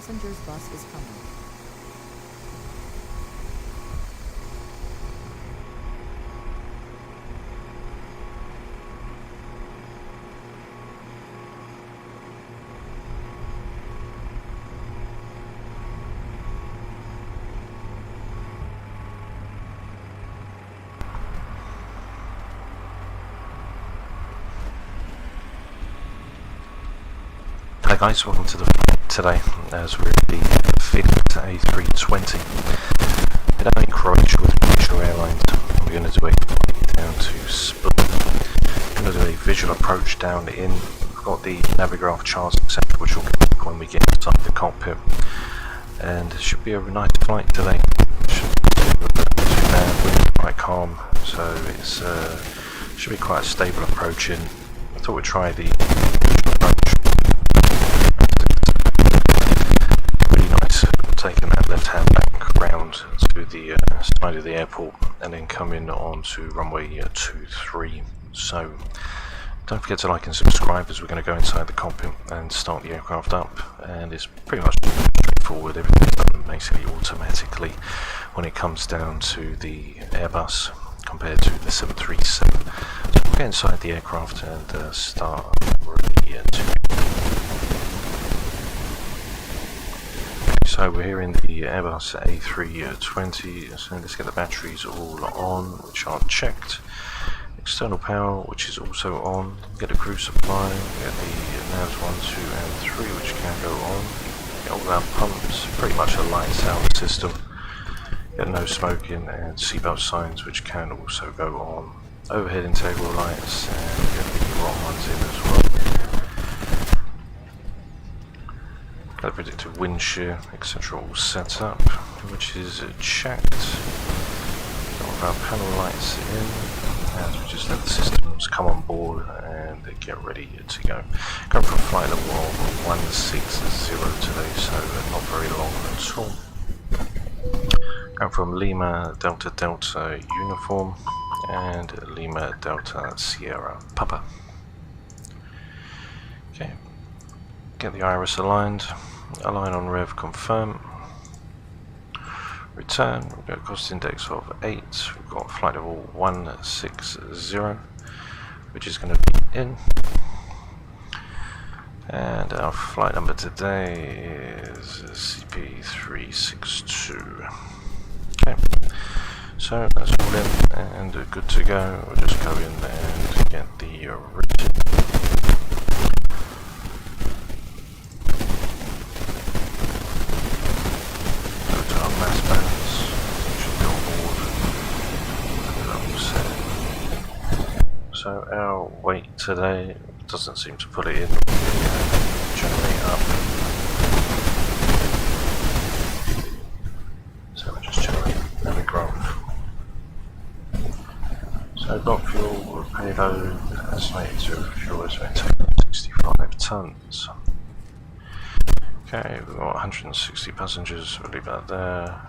Passengers bus is coming. Hi guys, welcome to the flight today as we're at the 5th A320 heading in Croatia with Croatia Airlines. We're going to do a flight down to Split. We're going to do a visual approach down in. We've got the Navigraph charts etc, which will get when we get inside the cockpit, and it should be a nice flight today. Shouldn't be too bad, we're quite calm, so it's should be quite a stable approach in. I thought we'd try the visual approach. Taking that left hand back round to the side of the airport and then coming on to runway 23. So don't forget to like and subscribe as we're going to go inside the cockpit and start the aircraft up, and it's pretty much straightforward. Everything's done basically automatically when it comes down to the Airbus compared to the 737. So we'll get inside the aircraft and start really So we're here in the Airbus A320, so let's get the batteries all on, which are checked. External power, which is also on. Get the crew supply, get the navs 1, 2 and 3, which can go on. Get all our pumps, pretty much a lights out system. Get no smoking and seatbelt signs, which can also go on. Overhead integral lights, and get the wrong ones in as well. Got predicted wind shear, etc. all set up, which is checked. Got all of our panel lights in, and we just let the systems come on board and get ready to go. Going for a flight level of 160 today, so not very long at all. Going from Lima Delta Delta Uniform and Lima Delta Sierra Papa. Okay. Get the iris aligned, align on rev, confirm, return. We've got a cost index of 8, we've got flight level 160, which is going to be in, and our flight number today is CP362. Okay, so that's all in and good to go. We'll just go in and get the written. So our weight today doesn't seem to put it in, generate up. So we're just checking Navigraph. So block fuel payload estimated to fuel is going to take 65 tons. Okay, we've got 160 passengers, we'll leave that there.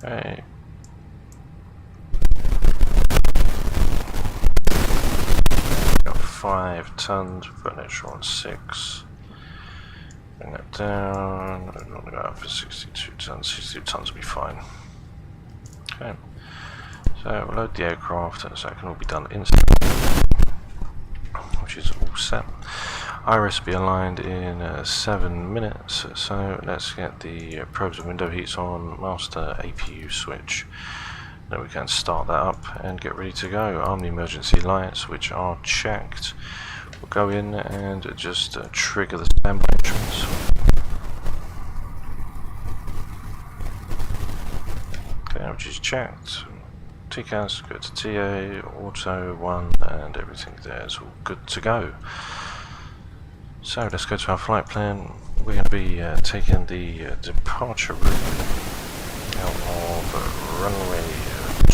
Okay. 5 tons, put an extra on 6. Bring that down. We want to go up for 62 tons. 62 tons will be fine. Okay. So we'll load the aircraft, so it can all be done instantly, which is all set. Iris be aligned in 7 minutes. So let's get the probes and window heats on, master APU switch. Then we can start that up and get ready to go. Arm the emergency lights, which are checked. We'll go in and just trigger the standby entrance. Okay, which is checked. TCAS, go to TA, auto 1, and everything there is all good to go. So let's go to our flight plan. We're going to be taking the departure route out of runway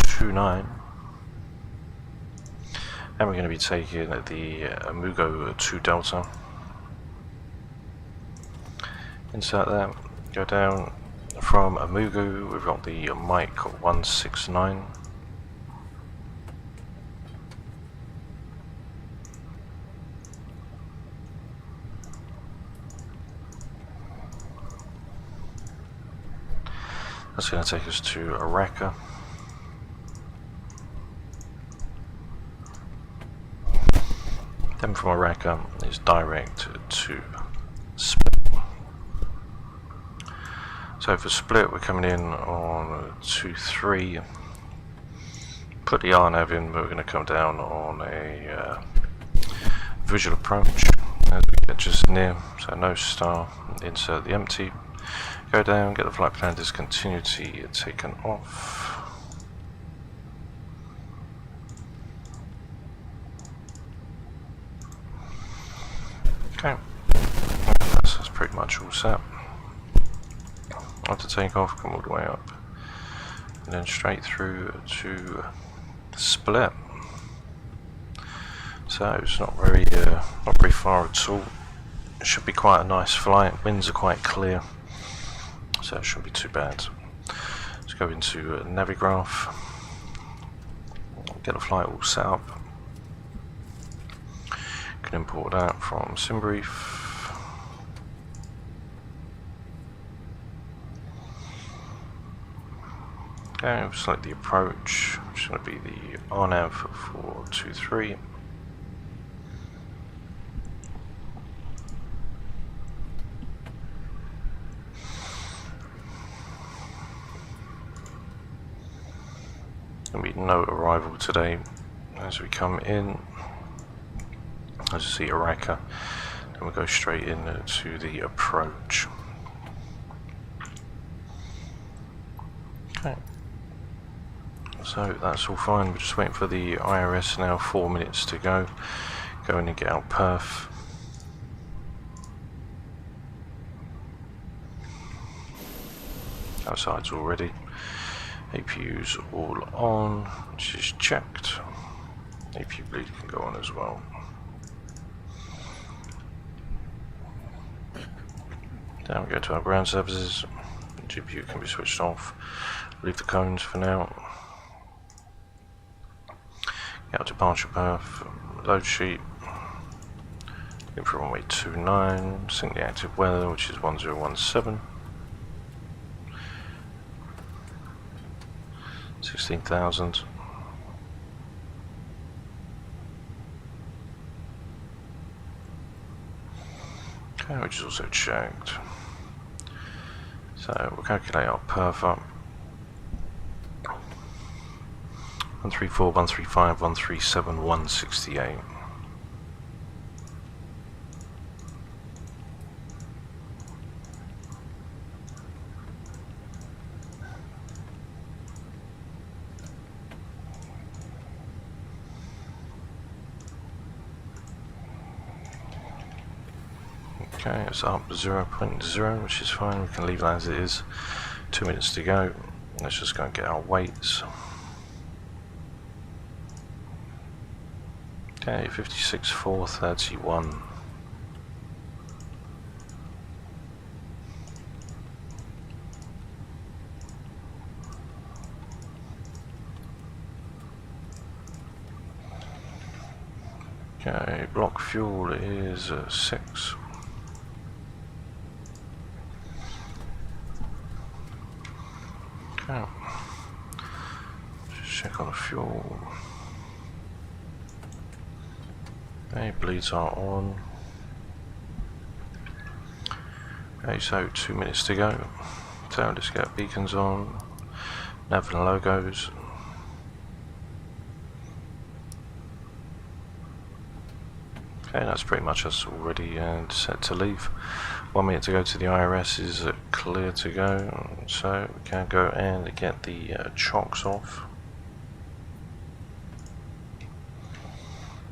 29, and we're going to be taking the Amugo 2 Delta. Insert that, go down from Amugo, we've got the Mic 169. That's going to take us to Oreka. Then from Oreka is direct to Split. So for Split we're coming in on 2-3. Put the RNAV in, but we're going to come down on a visual approach as we get just near, so no star, insert the empty, go down, get the flight plan discontinuity taken off. Okay, that's pretty much all set. After takeoff, come all the way up, and then straight through to Split. So it's not very far at all. It should be quite a nice flight. Winds are quite clear, so it shouldn't be too bad. Let's go into Navigraph, get the flight all set up. Can import that from SimBrief. Okay, we'll select the approach, which is going to be the RNAV for 2-3. There'll be no arrival today. As we come in, as you see Oreka, then we'll go straight in to the approach. Okay. So that's all fine, we're just waiting for the IRS now, 4 minutes to go. Go in and get our perf. Outside's all ready. APU's all on, which is checked. APU bleed can go on as well. Then we go to our ground services. GPU can be switched off. Leave the cones for now. Get our departure perf, load sheet. Go for runway 29, sync the active weather, which is 1017. 16,000. Okay, which is also checked. So we'll calculate our perf up. 134, 135, 137, 168. Okay, it's up 0.0, which is fine, we can leave that as it is. 2 minutes to go. Let's just go and get our weights. Okay, 56,431. Okay, block fuel is 6. Okay, just check on the fuel. Okay, bleeds are on. Okay, so 2 minutes to go. So let's get beacons on, nav and logos. Okay, that's pretty much us already and set to leave. 1 minute to go to the IRS is clear to go, so we can go and get the chocks off.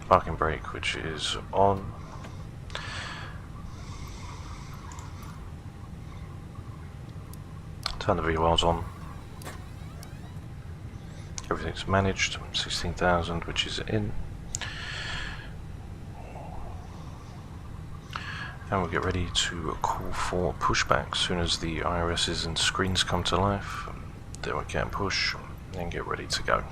Parking brake, which is on. Turn the VWALs on. Everything's managed. 16,000, which is in. And we'll get ready to call for pushback as soon as the IRSs and screens come to life. Then we can push and get ready to go.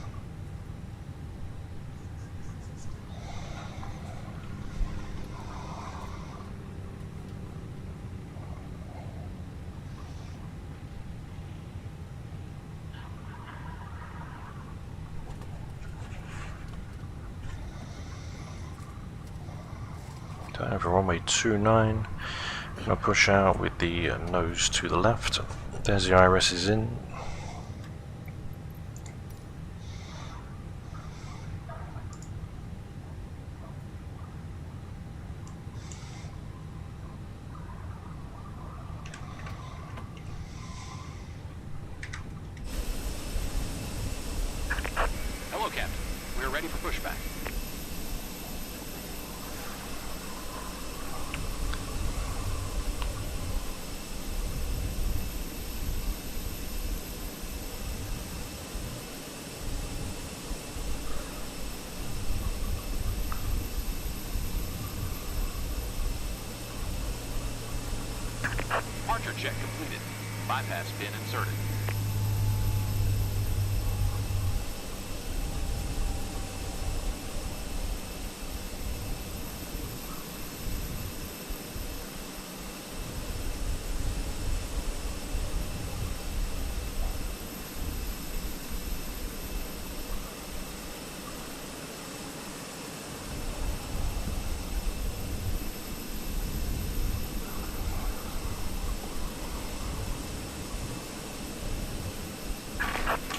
Okay, over runway 29. Gonna push out with the nose to the left. There's the IRS is in. Hello, Captain. We're ready for pushback. Departure check completed. Bypass pin inserted.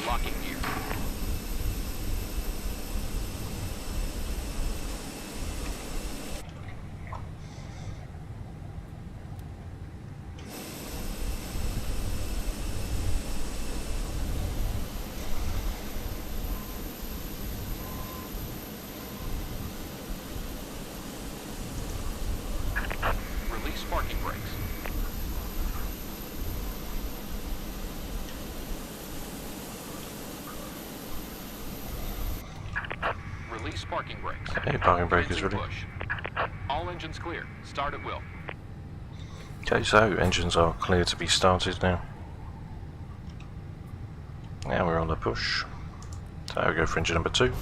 Locking gear. Release parking brakes. Release parking brakes. Okay, parking brake is ready. Push. All engines clear. Start at will. Okay, so engines are clear to be started now. Now we're on the push. So we go for engine number 2.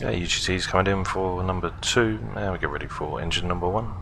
Yeah, UGT's coming in for number 2. Now we get ready for engine number 1.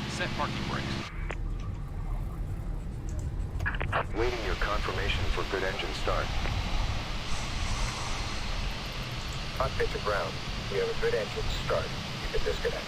Set parking brakes. Waiting your confirmation for good engine start. Cockpit to ground. We have a good engine start. You can disconnect.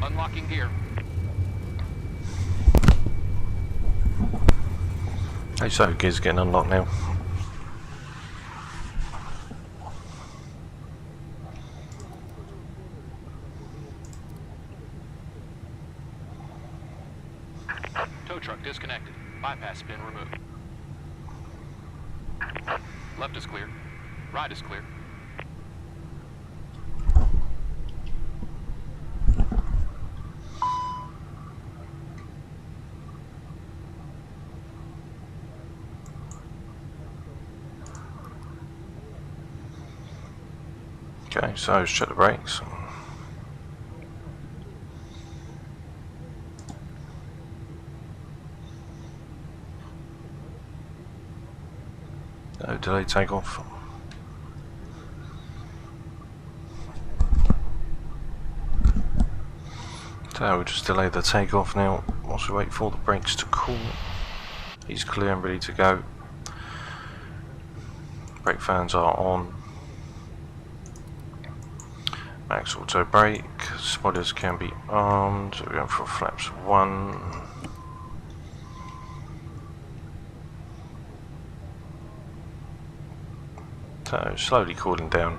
Unlocking gear. Okay, so gear's getting unlocked now. Tow truck disconnected. Bypass pin removed. Left is clear. Right is clear. Okay, so let's check the brakes. No delay takeoff. So we'll just delay the takeoff now whilst we wait for the brakes to cool. He's clear and ready to go. Brake fans are on. Max auto brake. Spoilers can be armed. We're going for flaps 1. So slowly cooling down.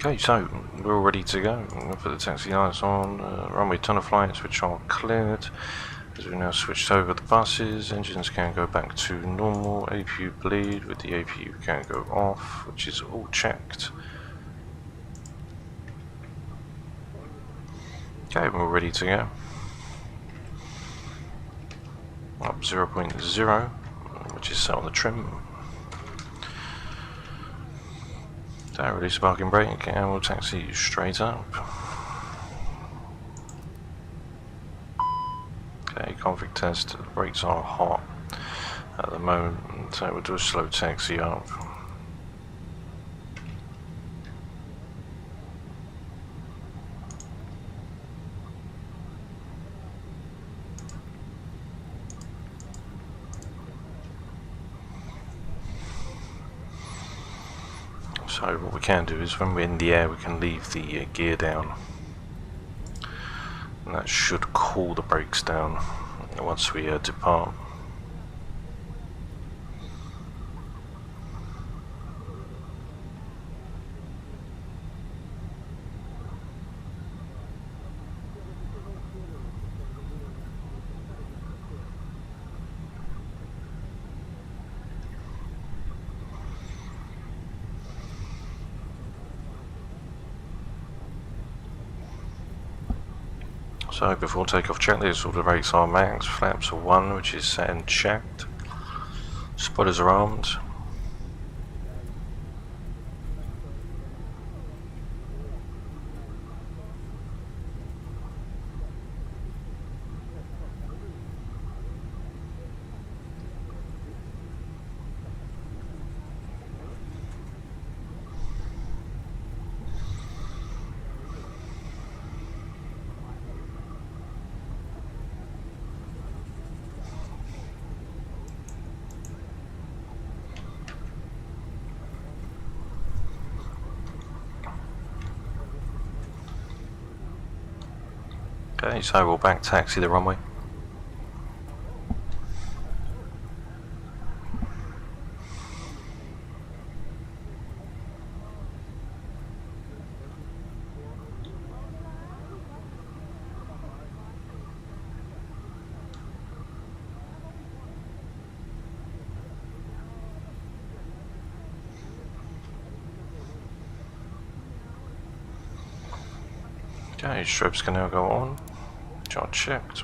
Okay, so we're all ready to go. I'm going to put the taxi lights on, runway tunnel flights which are cleared. As we now switched over the buses, engines can go back to normal, APU bleed with the APU can go off, which is all checked. Okay, we're ready to go. Up 0.0, which is set on the trim. So release parking brake and we'll taxi straight up. Okay, config test, the brakes are hot at the moment, so we'll do a slow taxi up. So what we can do is when we're in the air we can leave the gear down, and that should cool the brakes down once we depart. So before takeoff checklist, all the brakes are max, flaps are 1, which is set and checked. Spoilers are armed. Okay, so we'll back taxi the runway. Okay, strobes can now go on. Chart checked.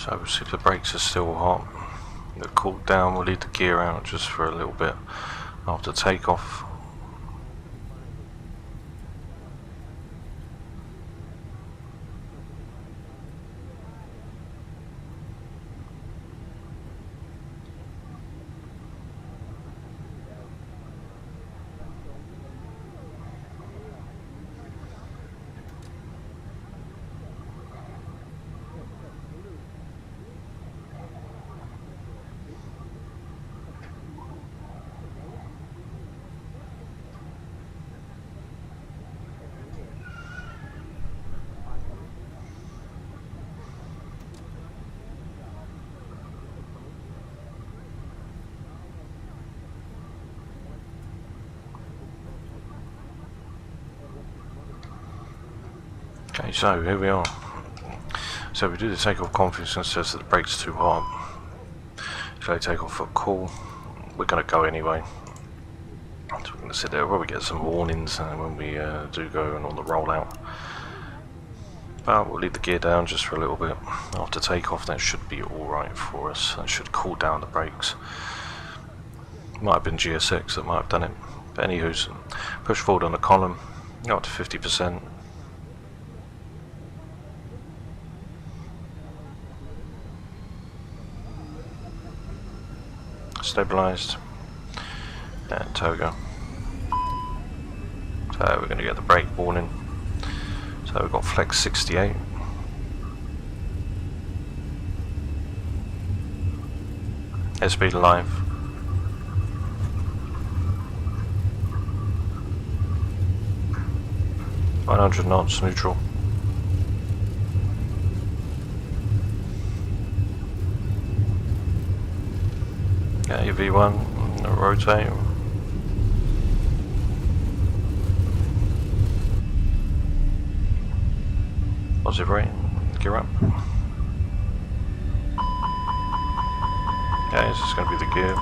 So we'll see if the brakes are still hot. They're cooled down, we'll leave the gear out just for a little bit after takeoff. Okay, so here we are. So we do the takeoff confidence and says that the brake's too hot. So they take off at cool. We're going to go anyway. So we're going to sit there, probably get some warnings when we do go and on the rollout. But we'll leave the gear down just for a little bit. After takeoff, that should be alright for us. That should cool down the brakes. Might have been GSX that might have done it. But anywho's, push forward on the column, go up to 50%. Stabilized and toga. So we're going to get the brake warning. So we've got flex 68. Airspeed live. $100 knots neutral. Okay, V1, rotate. Positive rate, gear up. Okay, this is going to be the gear.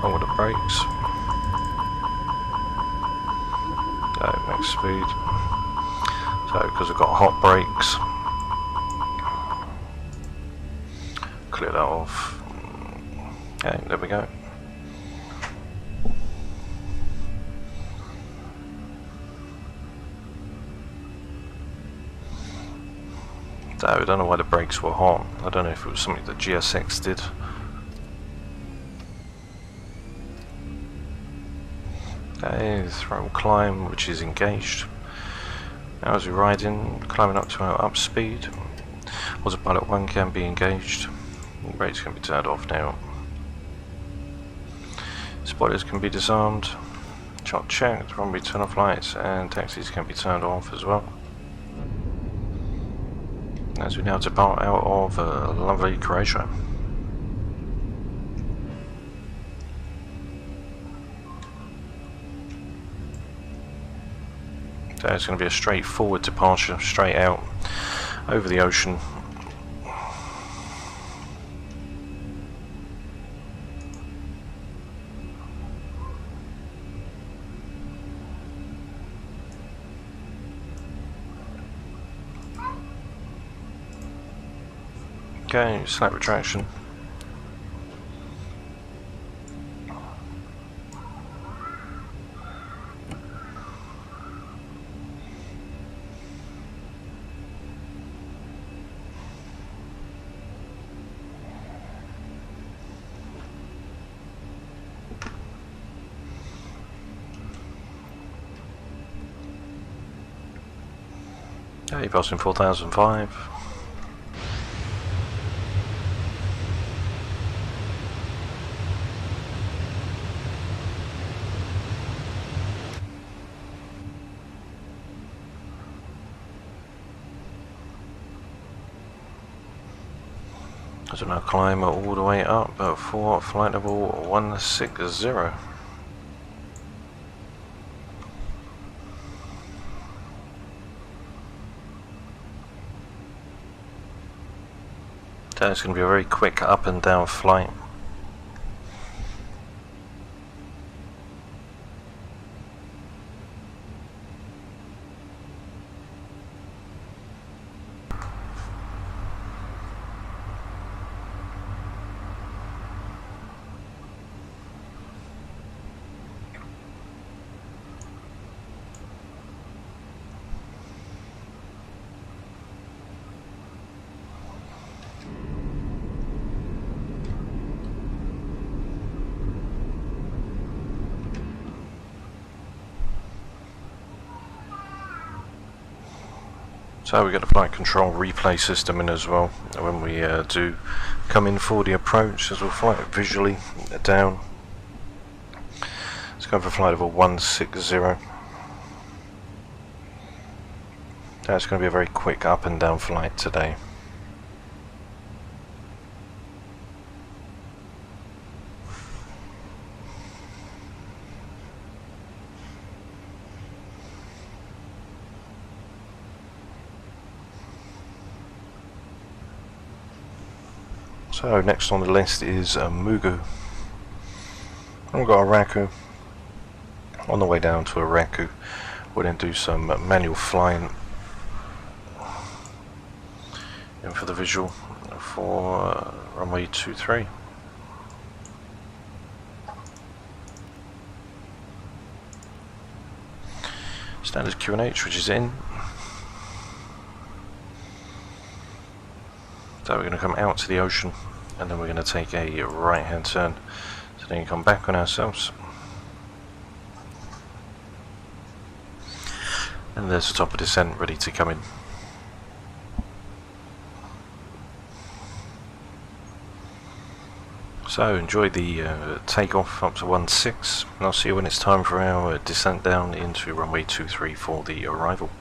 On with the brakes. Okay, max speed. So, because we've got hot brakes, clear that off. Okay, there we go. So I don't know why the brakes were hot. I don't know if it was something that GSX did. Okay, throttle climb, which is engaged. Now as we ride in, climbing up to our up speed. Autopilot 1 can be engaged. The brakes can be turned off now. Spoilers can be disarmed, shot checked, runway turn off lights, and taxis can be turned off as well. As we now depart out of lovely Croatia. So it's going to be a straightforward departure, straight out over the ocean. Okay, slight retraction. Okay, passing 4005. So now climb all the way up for flight level 160. So it's going to be a very quick up and down flight. So we get the flight control replay system in as well when we do come in for the approach, as we'll fly it visually down. Let's go for flight level 160. That's going to be a very quick up and down flight today. So next on the list is Mugu. We've got Araku. On the way down to Araku, we'll then do some manual flying in for the visual for runway 23. Standard QNH, which is in. So we're going to come out to the ocean, and then we're going to take a right hand turn, so then you come back on ourselves. And there's the top of descent ready to come in. So enjoy the takeoff up to 16, and I'll see you when it's time for our descent down into runway 23 for the arrival.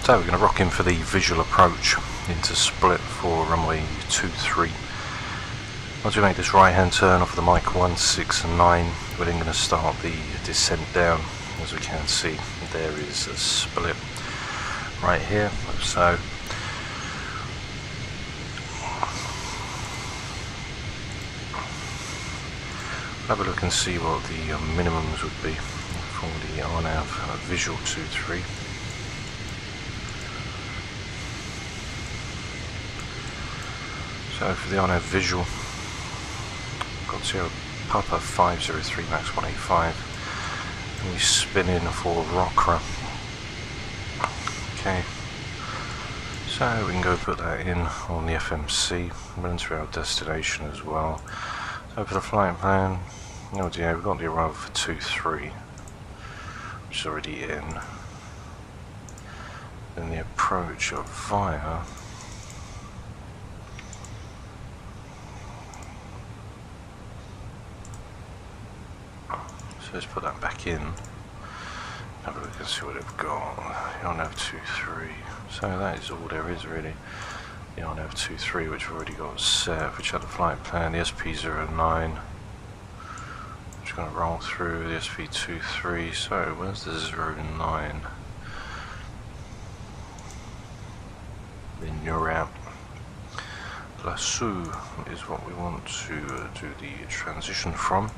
So we're going to rock in for the visual approach into split for runway 23. Once we make this right hand turn off of the mic 169, we're then going to start the descent down. As we can see, there is a split right here. So have a look and see what the minimums would be for the RNAV visual 23. So for the RNAV visual, Corsair Papa 503 Max 185, we spin in for Rockra. Okay, so we can go put that in on the FMC, run to our destination as well. So for the flight plan, oh dear, we've got the arrival for 2-3, which is already in. Then the approach of via. So let's put that back in. Have a look and see what they've got. You only have 2-3. So that is all there is really. You only have 2-3, which we've already got set, which had the flight plan, the SP09. Which is going to roll through the SP23. So where's the 09? Then you're out. Lasso is what we want to do the transition from.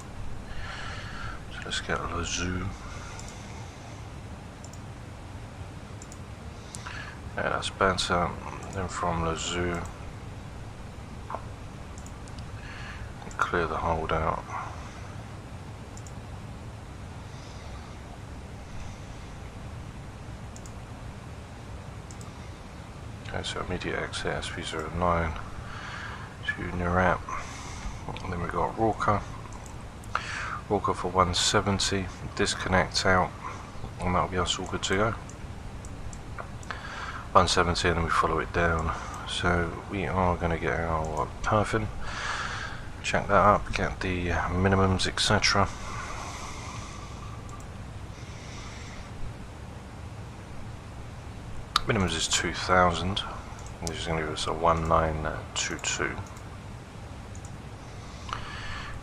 So let's get Lasso. Yeah, that's better. Then from Lasso, clear the hold out. Okay, so immediate exit SP09 to Nurap. And then we've got Rorca for 170, disconnect out, and that'll be us all good to go. 170, and then we follow it down. So we are going to get our perfing, check that up, get the minimums, etc. Minimums is 2,000. This is going to give us a 1922.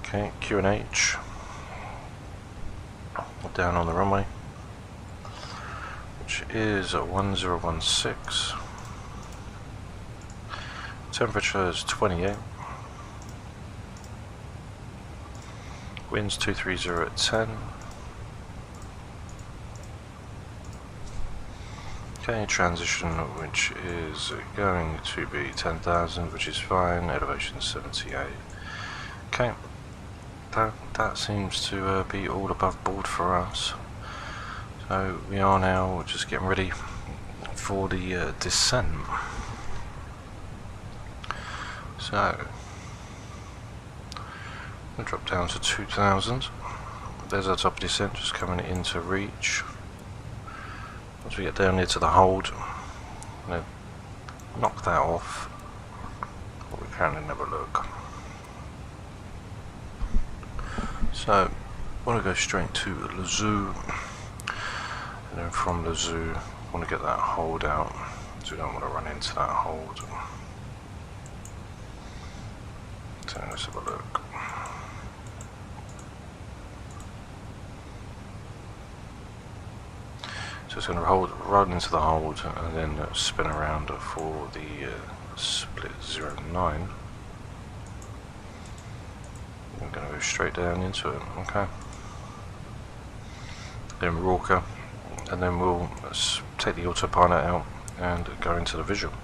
Okay, Q&H. Down on the runway, which is a 1016. Temperature is 28. Winds 230 at 10. Okay, transition, which is going to be 10,000, which is fine. Elevation 78. Okay, that seems to be all above board for us. So we are now just getting ready for the descent. So we'll drop down to 2,000. There's our top of descent, just coming into reach. Once we get down here to the hold, I'm going to knock that off, but we can have a look. So, I want to go straight to Lasso, and then from Lasso, I want to get that hold out, so we don't want to run into that hold. So let's have a look. So it's going to roll into the hold and then spin around for the split 09. I'm going to go straight down into it, okay. Then Rorca, and then we'll take the autopilot out and go into the visual.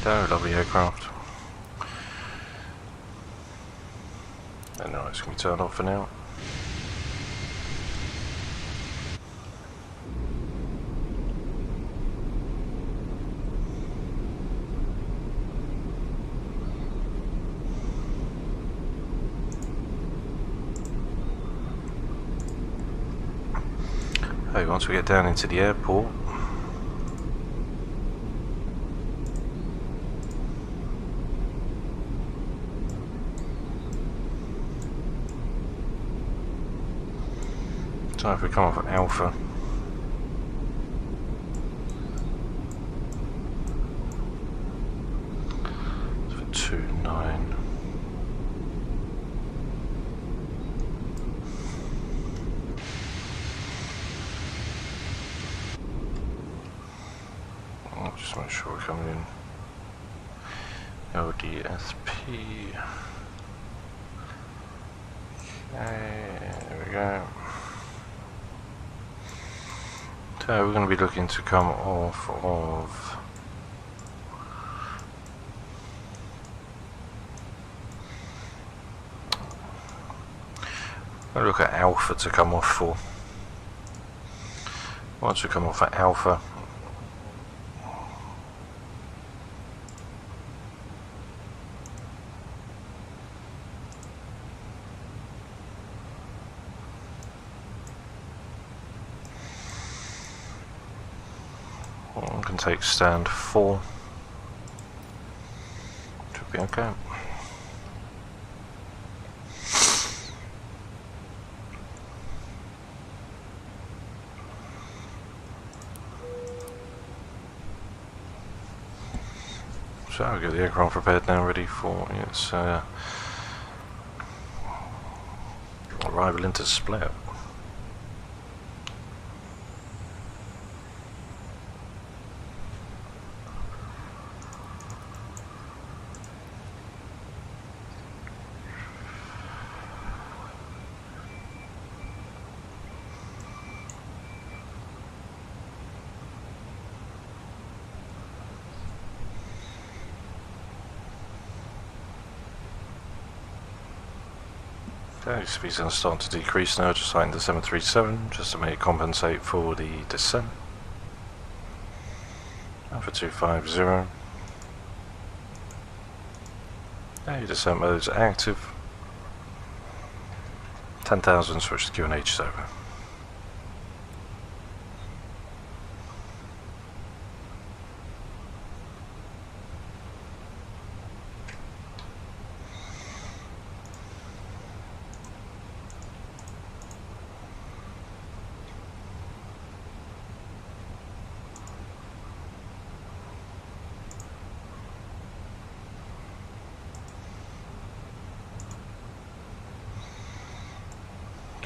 Oh, lovely aircraft. And now it's going to be turned off for now. Hey, once we get down into the airport, so if we come off at Alpha, for 29. I'll just make sure we're coming in. ODSP. Okay, there we go. So we're going to be looking to come off of I'll look at Alpha to come off for. Once we come off at Alpha, I can take stand 4. Should be okay. So I'll get the aircraft prepared now, ready for its arrival into split. Okay, speed's going to start to decrease now, just like the 737, just to make it compensate for the descent. Alpha 250. Okay, descent mode is active. 10,000, switch to QNH is over.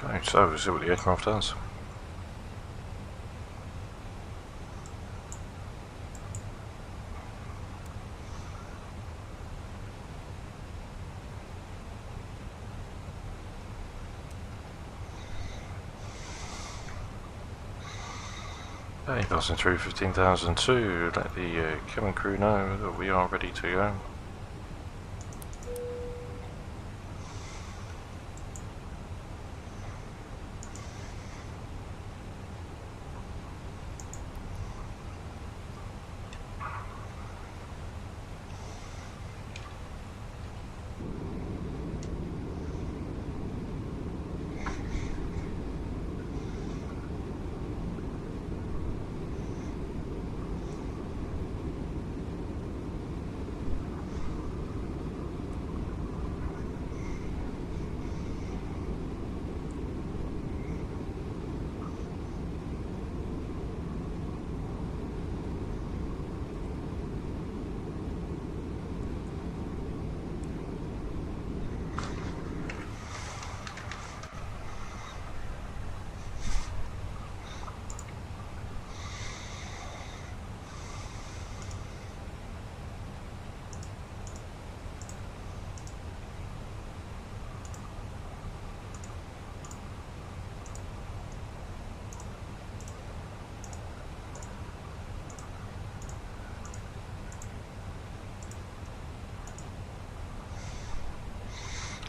Okay, so we'll see what the aircraft does. Okay, passing through 15,002, let the cabin crew know that we are ready to go.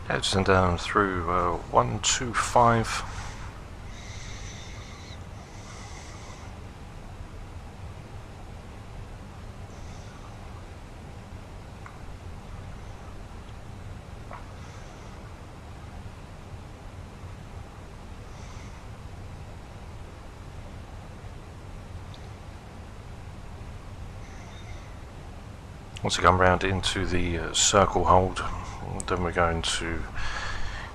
Heads and down through 125. Once we come round into the circle hold, then we're going to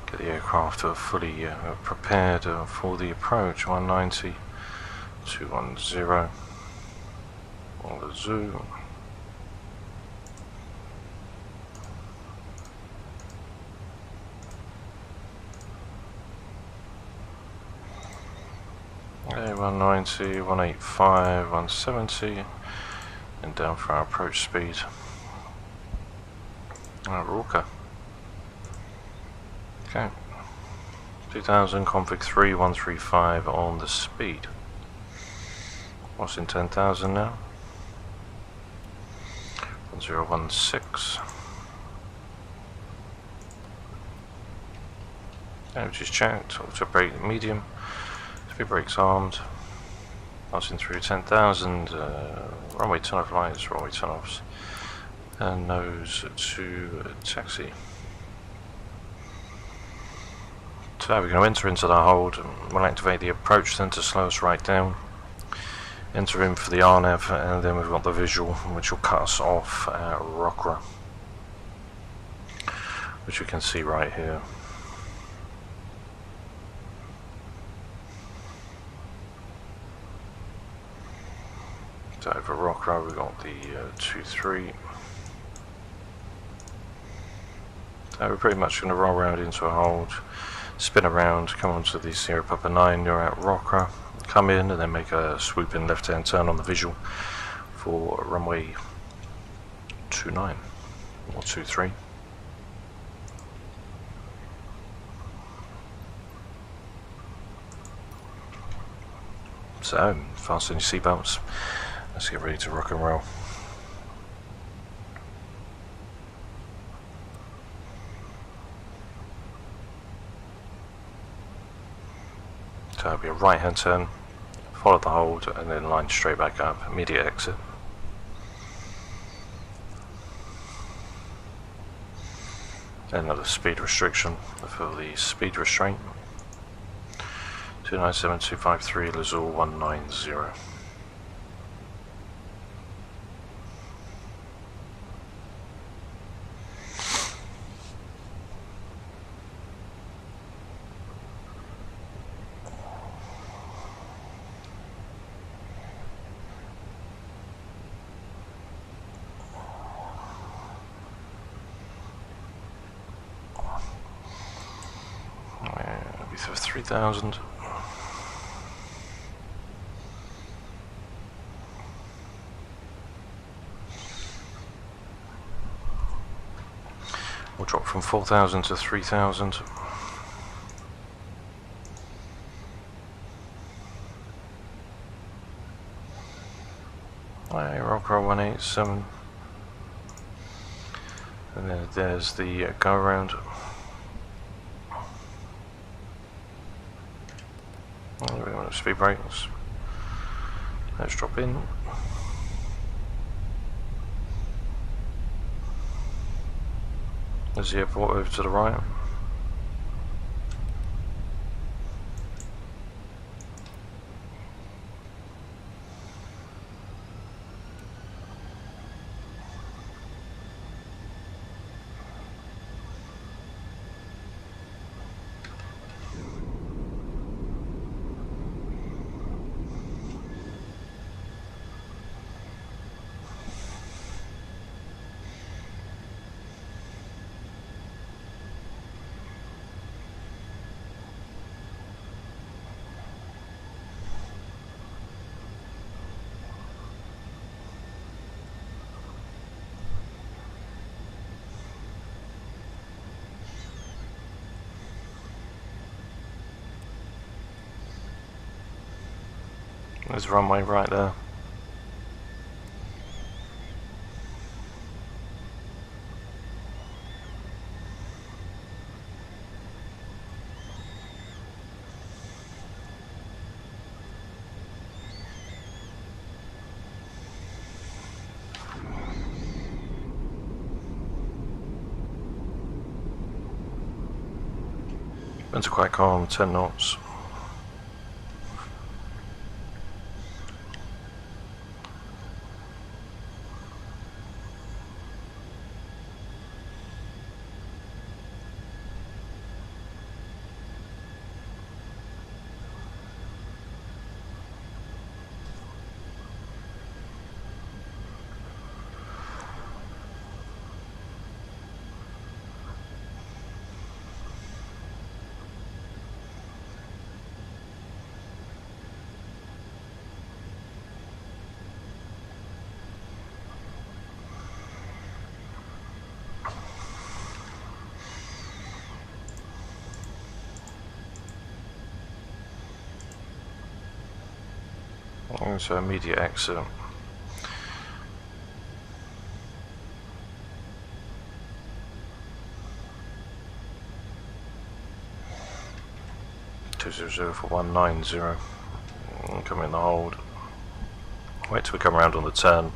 get the aircraft fully prepared for the approach. 190, 210, on the zoom. Okay, 190, 185, 170, and down for our approach speed. Rorca. Okay. 2000 config 3135 on the speed. What's in 10,000 now? 1016. Which is checked. Auto brake medium. Speed brakes armed. Passing through 10,000. Runway turn off lights. Runway turn offs. And nose to taxi. So we're going to enter into the hold. We'll activate the approach then to slow us right down. Enter in for the RNAV, and then we've got the visual, which will cut us off at Rockra, which you can see right here. So over Rockra we've got the 2-3. So we're pretty much going to roll around into a hold, spin around, come onto the Sierra Papa 9, you're at Rockra, come in and then make a swoop in left hand turn on the visual for runway 29 or 23. So, fasten your seatbelts, let's get ready to rock and roll. So it'll be a right hand turn, follow the hold and then line straight back up, immediate exit. Another speed restriction for the speed restraint. 297253 Lazul 190. For 3,000. We'll drop from 4,000 to 3,000. Rockra 187. And then there's the go around. Speed brakes. Let's drop in. There's the airport over to the right. There's the runway right there. Winds are quite calm, 10 knots. So immediate exit. 200 for 190. Come in the hold. Wait till we come around on the turn.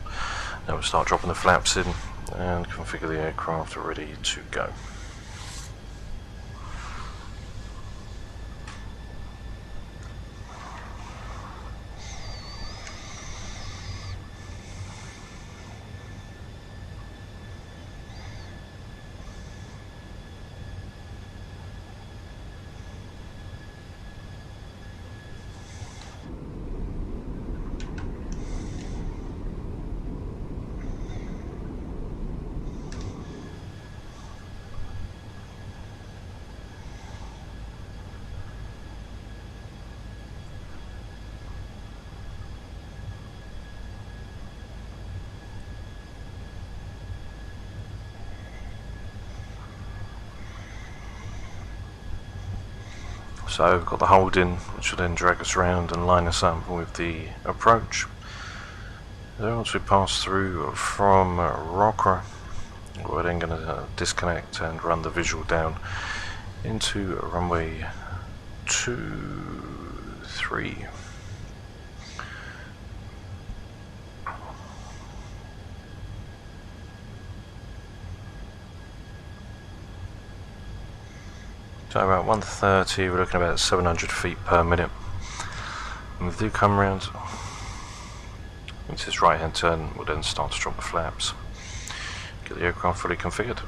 Then we'll start dropping the flaps in and configure the aircraft ready to go. So we've got the hold in, which will then drag us around and line us up with the approach. Then once we pass through from Rockra, we're then going to disconnect and run the visual down into runway 23. So about 130, we're looking at about 700 feet per minute. And we do come around into this right hand turn, we'll then start to drop the flaps. Get the aircraft fully configured.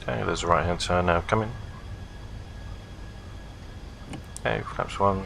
Okay, there's a right hand turn now coming. Okay, flaps 1.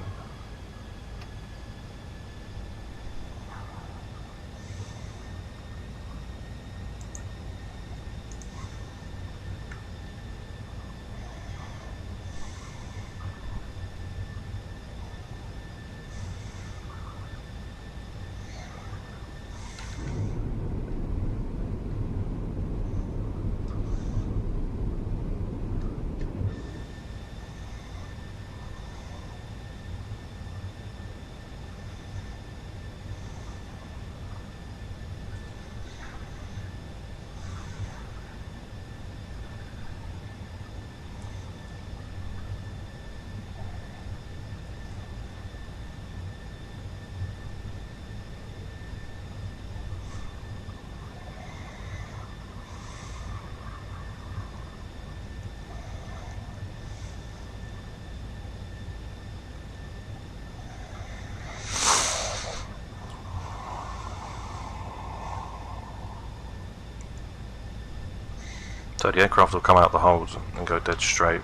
So the aircraft will come out the hold and go dead straight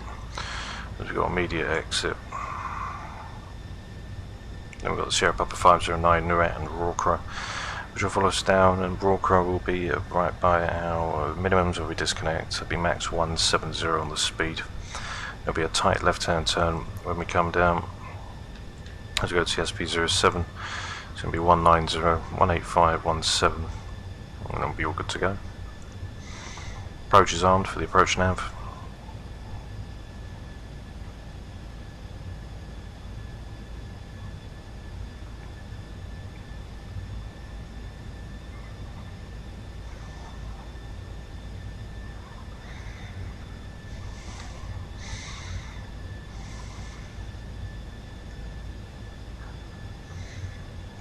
as we've got immediate exit. Then we've got the Sierra Papa 509 Nuet and Rockra, which will follow us down, and Rockra will be right by our minimums where we disconnect. It'll be max 170 on the speed. There'll be a tight left hand turn when we come down. As we go to SP07, it's going to be 190, 185, 17, and then we'll be all good to go. Approach is armed for the approach nav.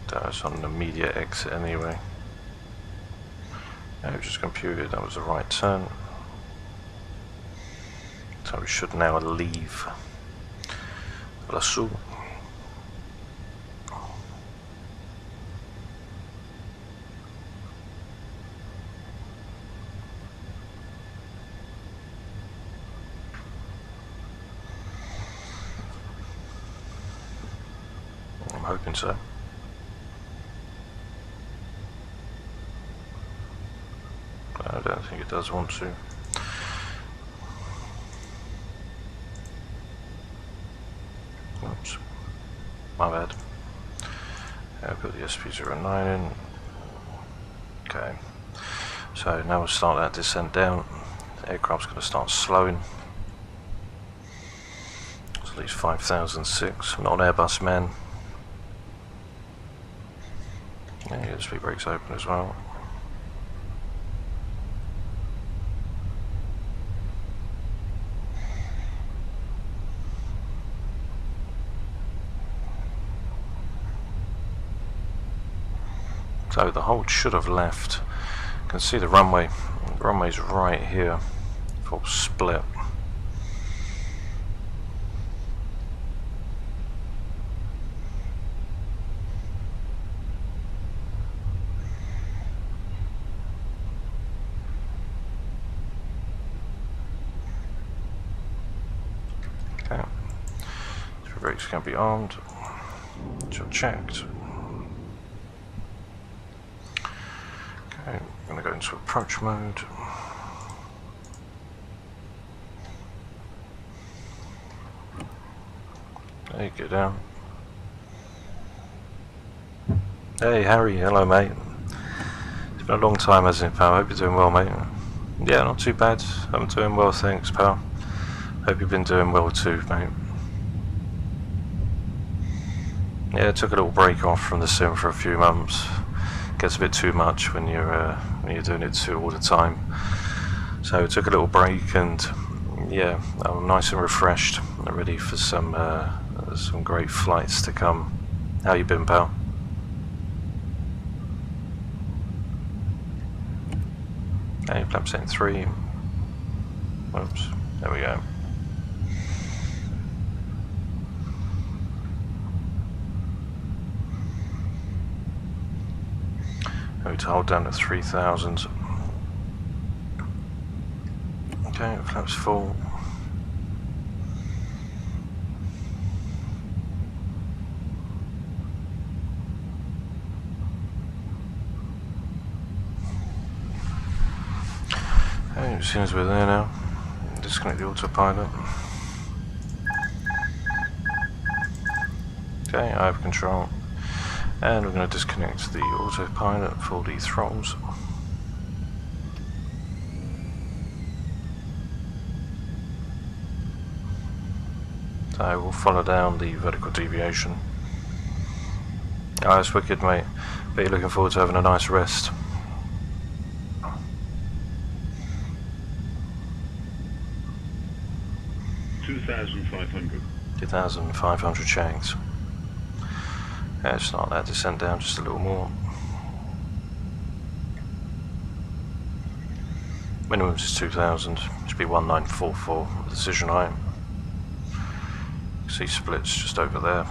That was on an immediate exit anyway. Yeah, we've just computed that was the right turn. So we should now leave La Sul. I'm hoping so. I don't think it does want to. Oops, my bad. I'll put the SP09 in. Okay, so now we'll start that descent down. The aircraft's going to start slowing. It's at least 5006. I'm not an Airbus man. Yeah, the speed brake's open as well. So the hold should have left. You can see the runway. The runway's right here. Full split. Okay. The brakes can be armed. Which I've checked. Okay, I'm going to go into approach mode. There you go down. Hey Harry, hello mate. It's been a long time, hasn't it, pal? Hope you're doing well, mate. Yeah, not too bad. I'm doing well, thanks, pal. Hope you've been doing well too, mate. Yeah, I took a little break off from the sim for a few months. Gets a bit too much when you're doing it too all the time. So I took a little break, and yeah, I'm nice and refreshed, ready for some great flights to come. How you been, pal? Okay, flap setting 3. Oops, there we go. Going to hold down to 3,000. Okay, flaps full. Okay, as soon as we're there now, disconnect the autopilot. Okay, I have control. And we're going to disconnect the autopilot for the throttles. So we'll follow down the vertical deviation. Oh, that's wicked, mate. But you're looking forward to having a nice rest. $2,500. 2,500 shanks. Yeah, start that descent down just a little more. Minimum is 2,000. Should be 1944 decision height. See splits just over there.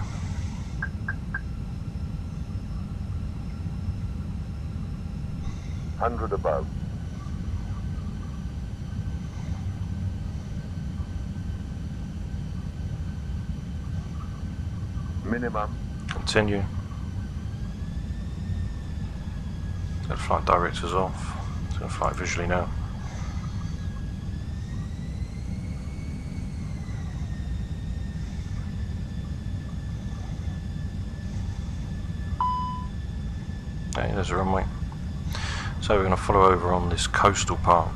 $100 above. Minimum. Continue. Got flight directors off. It's going to fly visually now. Okay, there's a runway. So we're going to follow over on this coastal part.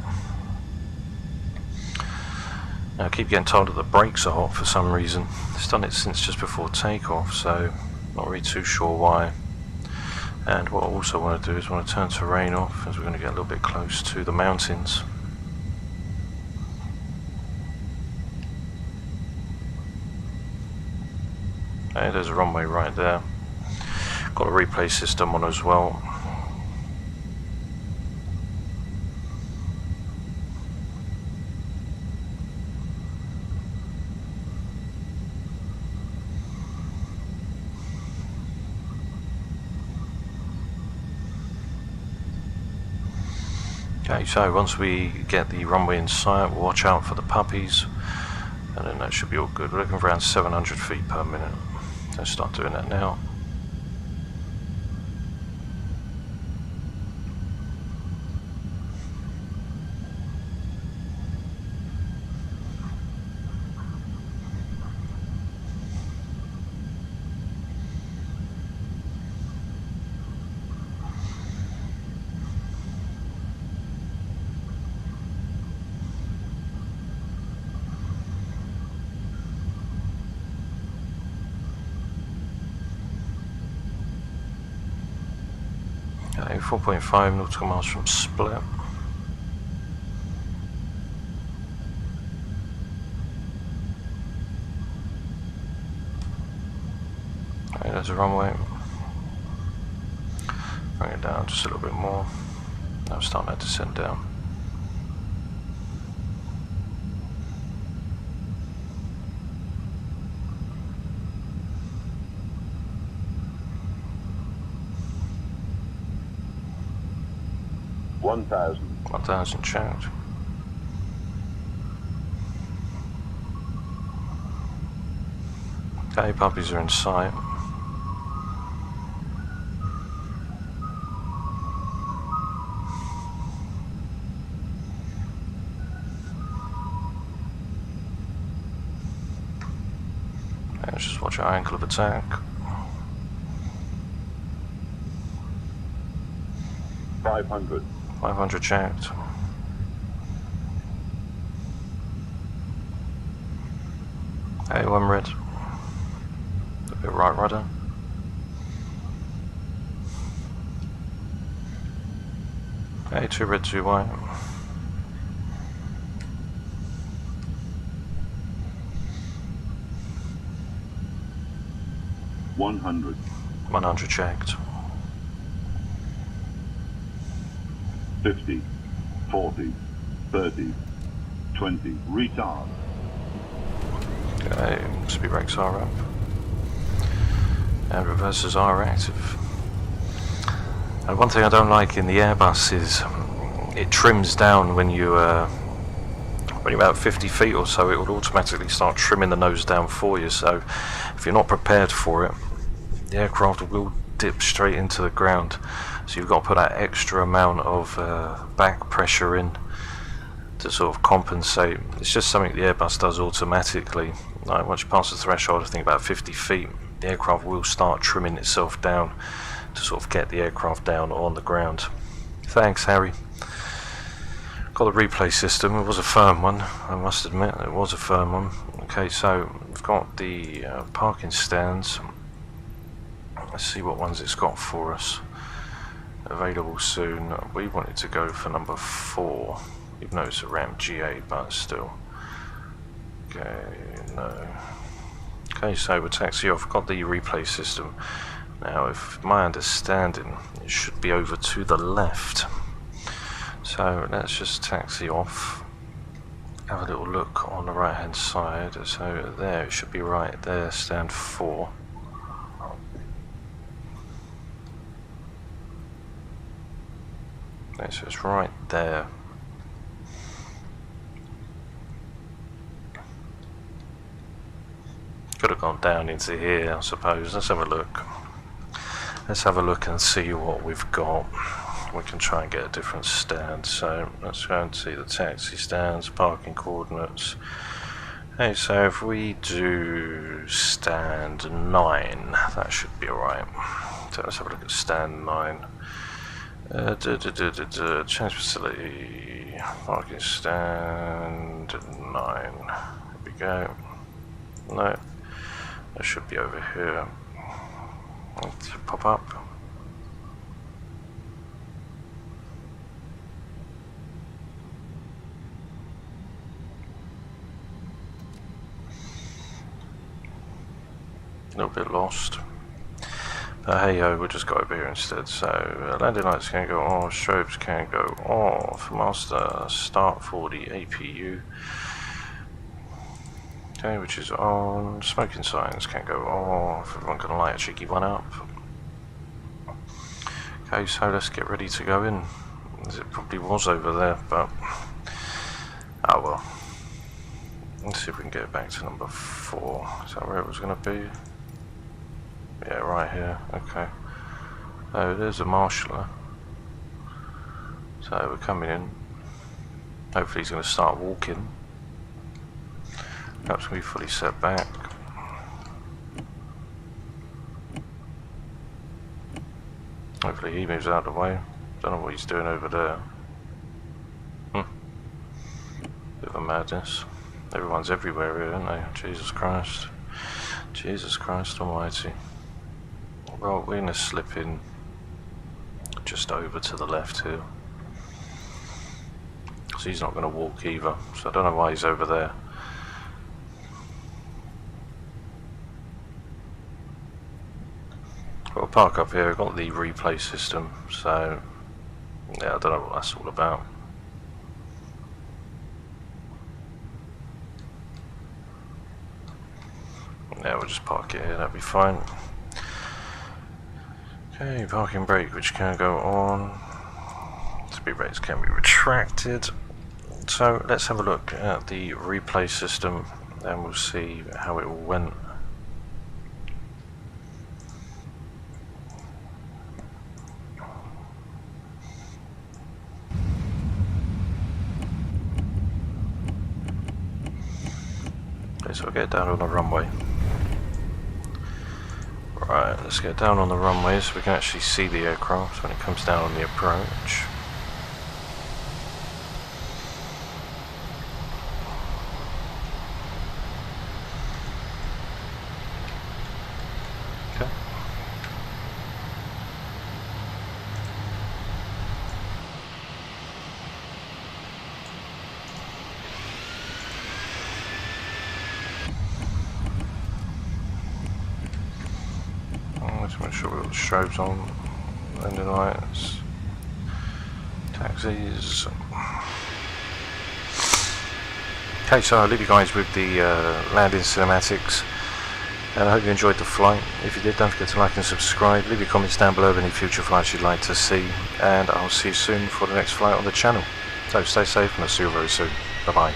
Now I keep getting told that the brakes are hot for some reason. It's done it since just before takeoff, so not really too sure why. And what I also want to do is want to turn terrain off, as we're going to get a little bit close to the mountains. Okay, there's a runway right there. Got a replay system on as well. Okay, so once we get the runway in sight, we'll watch out for the puppies, and then that should be all good. We're looking for around 700 feet per minute. Let's start doing that now. Okay, 4.5 nautical miles from Split. Okay, there's a runway. Bring it down just a little bit more. Now it's starting to descend down. $1,000. 1,000 checked. Okay, puppies are in sight. Let's just watch our angle of attack. $500. 500 checked. Hey, one red. A bit right rudder. Hey, 2 red, 2 white. $100. 100 checked. 50, 40, 30, 20, retard. Okay, speed brakes are up. And reversers are active. And one thing I don't like in the Airbus is it trims down when you're about 50 feet or so. It will automatically start trimming the nose down for you, so if you're not prepared for it, the aircraft will dip straight into the ground. So you've got to put that extra amount of back pressure in to sort of compensate. It's just something the Airbus does automatically. Like once you pass the threshold, I think about 50 feet, the aircraft will start trimming itself down to sort of get the aircraft down on the ground. Thanks, Harry. Got the replay system. It was a firm one, I must admit. It was a firm one. Okay, so we've got the parking stands. Let's see what ones it's got for us. Available soon. We wanted to go for number 4, even though it's a ramp GA, but still. Okay, no. Okay, so we'll taxi off. Got the replay system. Now, if my understanding, it should be over to the left. So let's just taxi off. Have a little look on the right hand side. So there, it should be right there, stand 4. Okay, so it's right there. Could have gone down into here, I suppose. Let's have a look. Let's have a look and see what we've got. We can try and get a different stand. So let's go and see the taxi stands, parking coordinates. Okay, so if we do stand 9, that should be alright. So let's have a look at stand 9. Change facility, parking stand 9. Here we go. No, that should be over here. Let's pop up. A little bit lost. But hey ho, we'll just go over here instead. So landing lights can go off, strobes can go off, master start for the APU. Okay, which is on. Smoking signs can go off. Everyone can light a cheeky one up. Okay, so let's get ready to go in. As it probably was over there, but oh well. Let's see if we can get back to number 4. Is that where it was going to be? Yeah, right here. Okay. Oh, there's a marshaller. So we're coming in. Hopefully he's going to start walking. Perhaps we fully set back. Hopefully he moves out of the way. Don't know what he's doing over there. Bit of a madness. Everyone's everywhere here, aren't they? Jesus Christ. Jesus Christ almighty. Well, we're going to slip in just over to the left here. So he's not going to walk either. So I don't know why he's over there. Got a park up here. I've got the replay system, so yeah, I don't know what that's all about. Yeah, we'll just park it here, that'll be fine. Okay, parking brake, which can go on. Speed brakes can be retracted. So let's have a look at the replay system and we'll see how it all went. Okay, so we'll get down on the runway. Right, let's get down on the runway so we can actually see the aircraft when it comes down on the approach. Okay. Let's make sure we've got the strobes on, landing lights, taxis. Okay, so I'll leave you guys with the landing cinematics, and I hope you enjoyed the flight. If you did, don't forget to like and subscribe, leave your comments down below of any future flights you'd like to see, and I'll see you soon for the next flight on the channel. So stay safe and I'll see you very soon. Bye bye.